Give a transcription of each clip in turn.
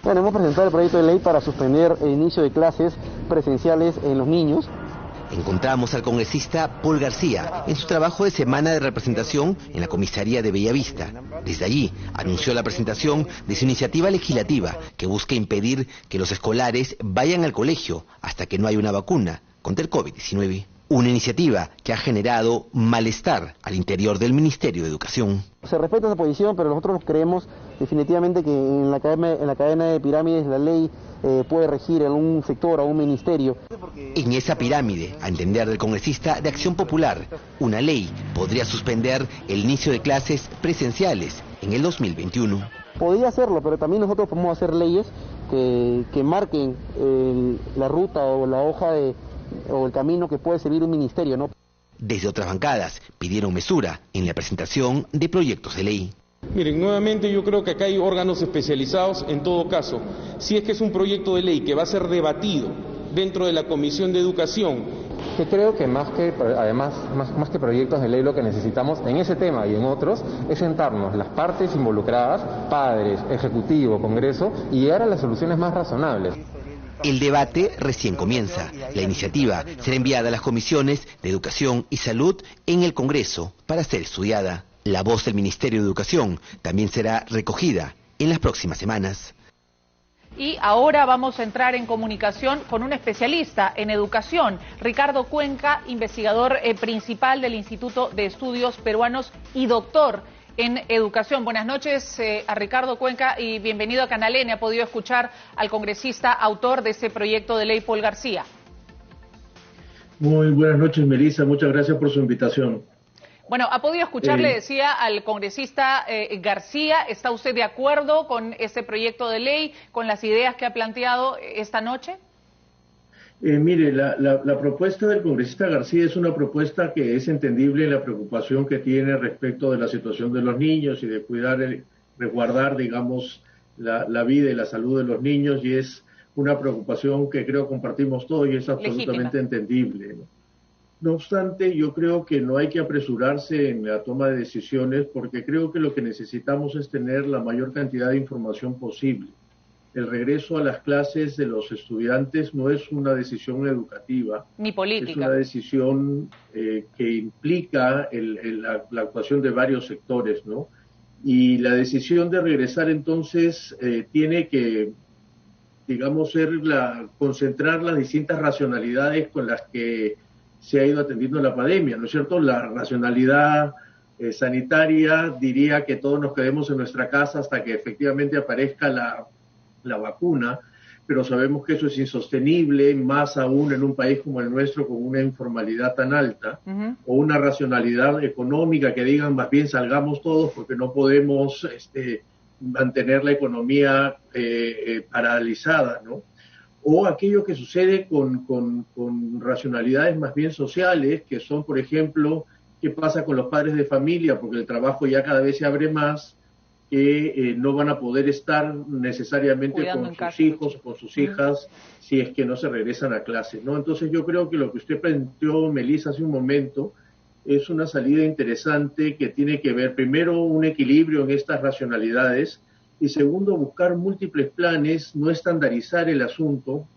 Bueno, hemos presentado el proyecto de ley para suspender el inicio de clases presenciales en los niños. Encontramos al congresista Paul García en su trabajo de semana de representación en la comisaría de Bellavista. Desde allí anunció la presentación de su iniciativa legislativa que busca impedir que los escolares vayan al colegio hasta que no haya una vacuna contra el COVID-19. Una iniciativa que ha generado malestar al interior del Ministerio de Educación. Se respeta esa posición, pero nosotros creemos definitivamente que en la cadena de pirámides la ley puede regir en un sector, a un ministerio. En esa pirámide, a entender del congresista de Acción Popular, una ley podría suspender el inicio de clases presenciales en el 2021. Podría hacerlo, pero también nosotros podemos hacer leyes que marquen la ruta o la hoja o el camino que puede servir un ministerio, ¿no? Desde otras bancadas pidieron mesura en la presentación de proyectos de ley. Miren, nuevamente yo creo que acá hay órganos especializados. En todo caso, si es que es un proyecto de ley que va a ser debatido dentro de la Comisión de Educación. Que creo que más que proyectos de ley, lo que necesitamos en ese tema y en otros es sentarnos las partes involucradas, padres, ejecutivo, Congreso, y llegar a las soluciones más razonables. El debate recién comienza. La iniciativa será enviada a las comisiones de Educación y Salud en el Congreso para ser estudiada. La voz del Ministerio de Educación también será recogida en las próximas semanas. Y ahora vamos a entrar en comunicación con un especialista en educación, Ricardo Cuenca, investigador principal del Instituto de Estudios Peruanos y doctor en educación. Buenas noches a Ricardo Cuenca y bienvenido a Canal N. Ha podido escuchar al congresista autor de este proyecto de ley, Paul García. Muy buenas noches, Melissa. Muchas gracias por su invitación. Bueno, ha podido escuchar, le decía al congresista García, ¿está usted de acuerdo con este proyecto de ley, con las ideas que ha planteado esta noche? Mire, la propuesta del congresista García es una propuesta que es entendible en la preocupación que tiene respecto de la situación de los niños y de resguardar, digamos, la vida y la salud de los niños, y es una preocupación que creo compartimos todos y es absolutamente entendible, ¿no? No obstante, yo creo que no hay que apresurarse en la toma de decisiones porque creo que lo que necesitamos es tener la mayor cantidad de información posible. El regreso a las clases de los estudiantes no es una decisión educativa, ni política. Es una decisión que implica la actuación de varios sectores, ¿no? Y la decisión de regresar entonces tiene que, digamos, concentrar las distintas racionalidades con las que se ha ido atendiendo la pandemia, ¿no es cierto? La racionalidad sanitaria diría que todos nos quedemos en nuestra casa hasta que efectivamente aparezca la vacuna, pero sabemos que eso es insostenible, más aún en un país como el nuestro con una informalidad tan alta, o una racionalidad económica que digan más bien salgamos todos porque no podemos mantener la economía paralizada, ¿no? O aquello que sucede con racionalidades más bien sociales, que son, por ejemplo, qué pasa con los padres de familia, porque el trabajo ya cada vez se abre más, que no van a poder estar necesariamente con sus hijos o con sus hijas si es que no se regresan a clases, ¿no? Entonces yo creo que lo que usted planteó, Melissa, hace un momento, es una salida interesante que tiene que ver, primero, un equilibrio en estas racionalidades, y segundo, buscar múltiples planes, no estandarizar el asunto,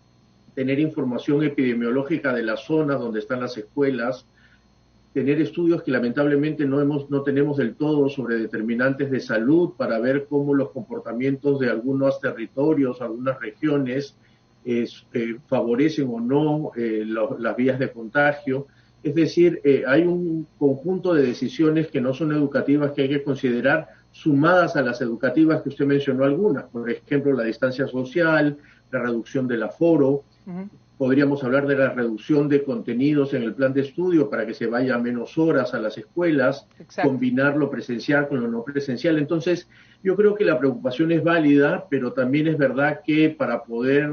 tener información epidemiológica de las zonas donde están las escuelas, tener estudios que lamentablemente no tenemos del todo sobre determinantes de salud para ver cómo los comportamientos de algunos territorios, algunas regiones favorecen o no las vías de contagio. Es decir, hay un conjunto de decisiones que no son educativas que hay que considerar, sumadas a las educativas que usted mencionó algunas, por ejemplo, la distancia social, la reducción del aforo, podríamos hablar de la reducción de contenidos en el plan de estudio para que se vaya a menos horas a las escuelas, combinar lo presencial con lo no presencial. Entonces, yo creo que la preocupación es válida, pero también es verdad que para poder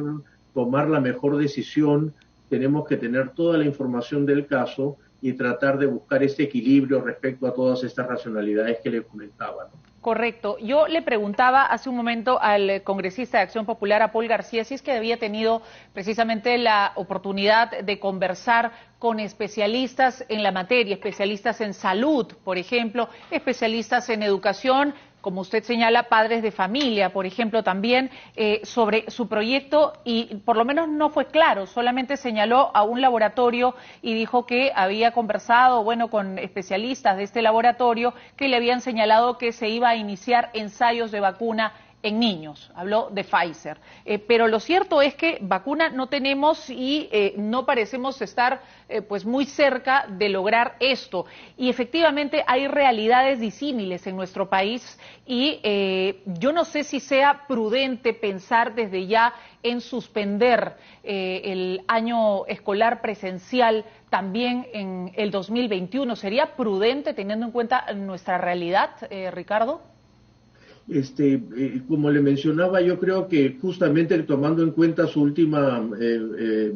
tomar la mejor decisión tenemos que tener toda la información del caso y tratar de buscar ese equilibrio respecto a todas estas racionalidades que le comentaba, ¿no? Correcto. Yo le preguntaba hace un momento al congresista de Acción Popular, a Paul García, si es que había tenido precisamente la oportunidad de conversar con especialistas en la materia, especialistas en salud, por ejemplo, especialistas en educación, como usted señala, padres de familia, por ejemplo, también sobre su proyecto, y por lo menos no fue claro, solamente señaló a un laboratorio y dijo que había conversado, bueno, con especialistas de este laboratorio que le habían señalado que se iba a iniciar ensayos de vacuna en niños, habló de Pfizer. Pero lo cierto es que vacuna no tenemos y no parecemos estar pues muy cerca de lograr esto. Y efectivamente hay realidades disímiles en nuestro país y yo no sé si sea prudente pensar desde ya en suspender el año escolar presencial también en el 2021. ¿Sería prudente teniendo en cuenta nuestra realidad, Ricardo? Como le mencionaba, yo creo que justamente tomando en cuenta su última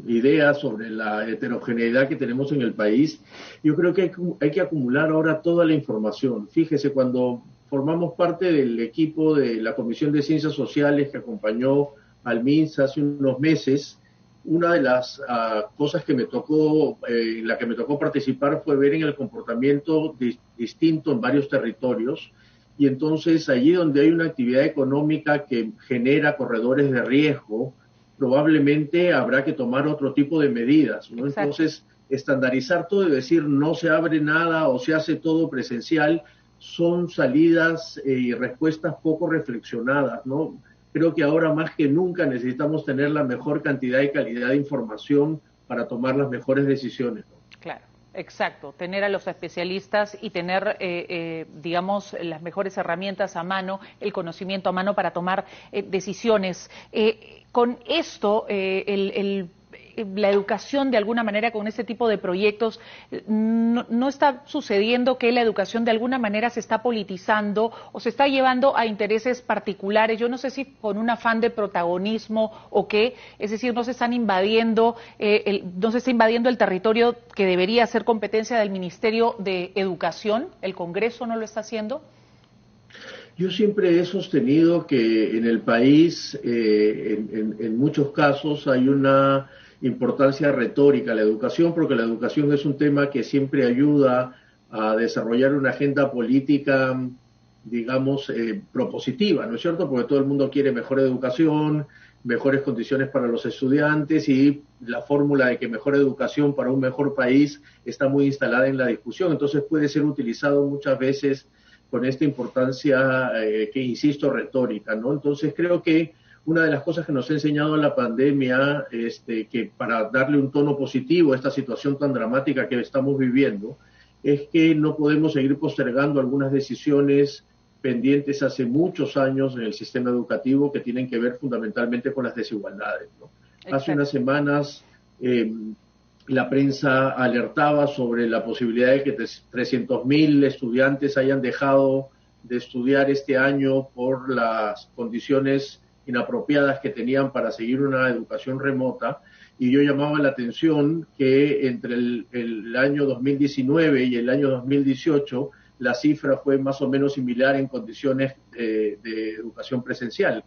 idea sobre la heterogeneidad que tenemos en el país, yo creo que hay que acumular ahora toda la información. Fíjese, cuando formamos parte del equipo de la Comisión de Ciencias Sociales que acompañó al MINSA hace unos meses, una de las cosas que me tocó, en la que me tocó participar fue ver en el comportamiento distinto en varios territorios. Y entonces allí donde hay una actividad económica que genera corredores de riesgo, probablemente habrá que tomar otro tipo de medidas, ¿no? Entonces, estandarizar todo y decir no se abre nada o se hace todo presencial son salidas y respuestas poco reflexionadas, ¿no? Creo que ahora más que nunca necesitamos tener la mejor cantidad y calidad de información para tomar las mejores decisiones, ¿no? Claro. Exacto, tener a los especialistas y tener, digamos, las mejores herramientas a mano, el conocimiento a mano para tomar decisiones. Con esto, la educación de alguna manera con este tipo de proyectos, no está sucediendo que la educación de alguna manera se está politizando o se está llevando a intereses particulares. Yo no sé si con un afán de protagonismo o qué, es decir, no se está invadiendo el territorio que debería ser competencia del Ministerio de Educación. ¿El Congreso no lo está haciendo? Yo siempre he sostenido que en el país, en muchos casos, hay una importancia retórica a la educación, porque la educación es un tema que siempre ayuda a desarrollar una agenda política, digamos, propositiva, ¿no es cierto? Porque todo el mundo quiere mejor educación, mejores condiciones para los estudiantes, y la fórmula de que mejor educación para un mejor país está muy instalada en la discusión. Entonces puede ser utilizado muchas veces con esta importancia que, insisto, retórica, ¿no? Entonces creo que una de las cosas que nos ha enseñado la pandemia, que para darle un tono positivo a esta situación tan dramática que estamos viviendo, es que no podemos seguir postergando algunas decisiones pendientes hace muchos años en el sistema educativo que tienen que ver fundamentalmente con las desigualdades, ¿no? Hace unas semanas la prensa alertaba sobre la posibilidad de que 300.000 estudiantes hayan dejado de estudiar este año por las condiciones inapropiadas que tenían para seguir una educación remota, y yo llamaba la atención que entre el año 2019 y el año 2018 la cifra fue más o menos similar en condiciones de educación presencial.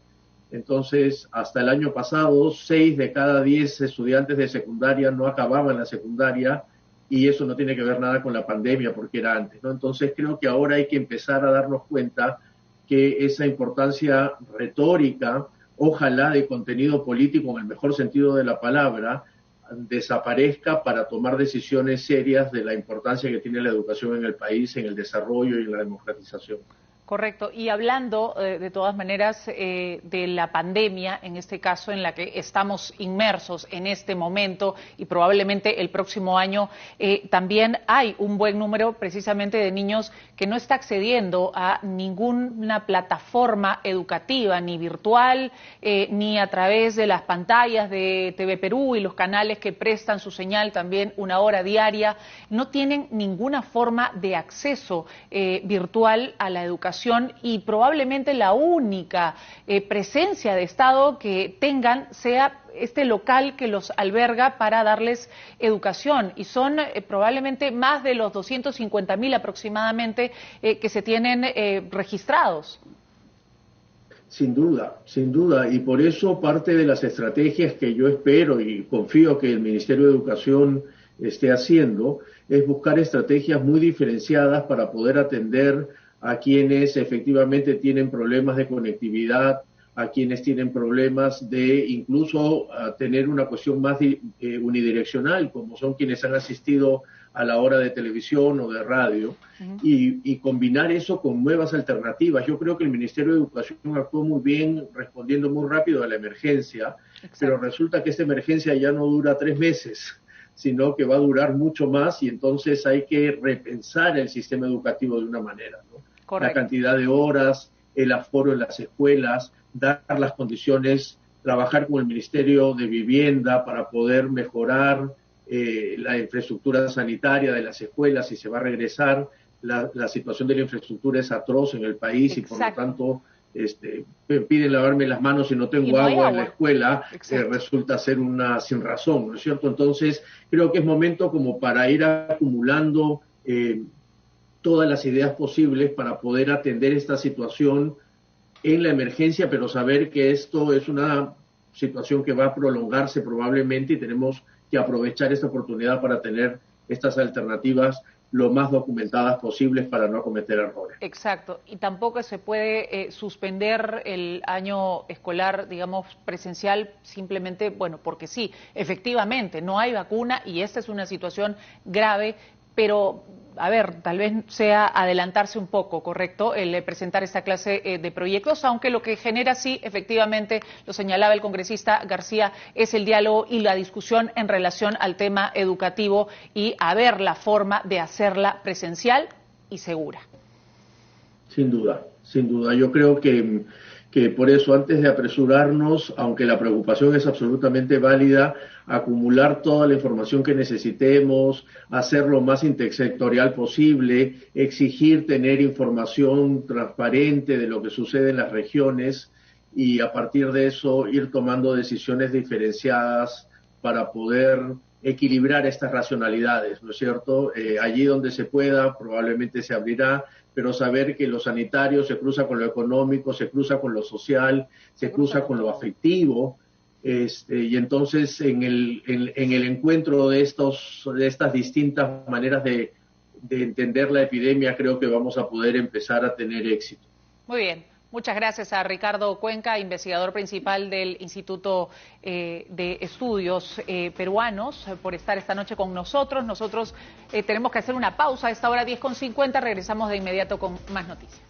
Entonces, hasta el año pasado, 6 de cada 10 estudiantes de secundaria no acababan la secundaria, y eso no tiene que ver nada con la pandemia, porque era antes, ¿no? Entonces, creo que ahora hay que empezar a darnos cuenta que esa importancia retórica, ojalá de contenido político en el mejor sentido de la palabra, desaparezca para tomar decisiones serias de la importancia que tiene la educación en el país, en el desarrollo y en la democratización. Correcto. Y hablando, de todas maneras, de la pandemia, en este caso en la que estamos inmersos en este momento y probablemente el próximo año, también hay un buen número precisamente de niños que no está accediendo a ninguna plataforma educativa, ni virtual, ni a través de las pantallas de TV Perú y los canales que prestan su señal también 1 hora diaria. No tienen ninguna forma de acceso virtual a la educación, y probablemente la única presencia de Estado que tengan sea este local que los alberga para darles educación, y son probablemente más de los 250.000 aproximadamente que se tienen registrados. Sin duda, y por eso parte de las estrategias que yo espero y confío que el Ministerio de Educación esté haciendo es buscar estrategias muy diferenciadas para poder atender a quienes efectivamente tienen problemas de conectividad, a quienes tienen problemas de incluso tener una cuestión más unidireccional, como son quienes han asistido a la hora de televisión o de radio, y combinar eso con nuevas alternativas. Yo creo que el Ministerio de Educación actuó muy bien, respondiendo muy rápido a la emergencia, pero resulta que esta emergencia ya no dura 3 meses, sino que va a durar mucho más, y entonces hay que repensar el sistema educativo de una manera, ¿no? La cantidad de horas, el aforo en las escuelas, dar las condiciones, trabajar con el Ministerio de Vivienda para poder mejorar la infraestructura sanitaria de las escuelas, si se va a regresar. La situación de la infraestructura es atroz en el país. Exacto. Y por lo tanto me piden lavarme las manos y no tengo agua en la escuela, resulta ser una sin razón, ¿no es cierto? Entonces creo que es momento como para ir acumulando todas las ideas posibles para poder atender esta situación en la emergencia, pero saber que esto es una situación que va a prolongarse probablemente, y tenemos que aprovechar esta oportunidad para tener estas alternativas lo más documentadas posibles para no cometer errores. Exacto, y tampoco se puede suspender el año escolar, digamos, presencial, simplemente, bueno, porque sí, efectivamente, no hay vacuna y esta es una situación grave, pero, a ver, tal vez sea adelantarse un poco, ¿correcto?, el presentar esta clase de proyectos, aunque lo que genera, sí, efectivamente, lo señalaba el congresista García, es el diálogo y la discusión en relación al tema educativo y a ver la forma de hacerla presencial y segura. Sin duda, sin duda. Yo creo que por eso, antes de apresurarnos, aunque la preocupación es absolutamente válida, acumular toda la información que necesitemos, hacer lo más intersectorial posible, exigir tener información transparente de lo que sucede en las regiones y a partir de eso ir tomando decisiones diferenciadas para poder equilibrar estas racionalidades, ¿no es cierto? Allí donde se pueda, probablemente se abrirá, pero saber que lo sanitario se cruza con lo económico, se cruza con lo social, se cruza con lo afectivo, y entonces en el encuentro de estas distintas maneras de entender la epidemia, creo que vamos a poder empezar a tener éxito. Muy bien. Muchas gracias a Ricardo Cuenca, investigador principal del Instituto de Estudios Peruanos, por estar esta noche con nosotros. Nosotros tenemos que hacer una pausa a esta hora 10:50, regresamos de inmediato con más noticias.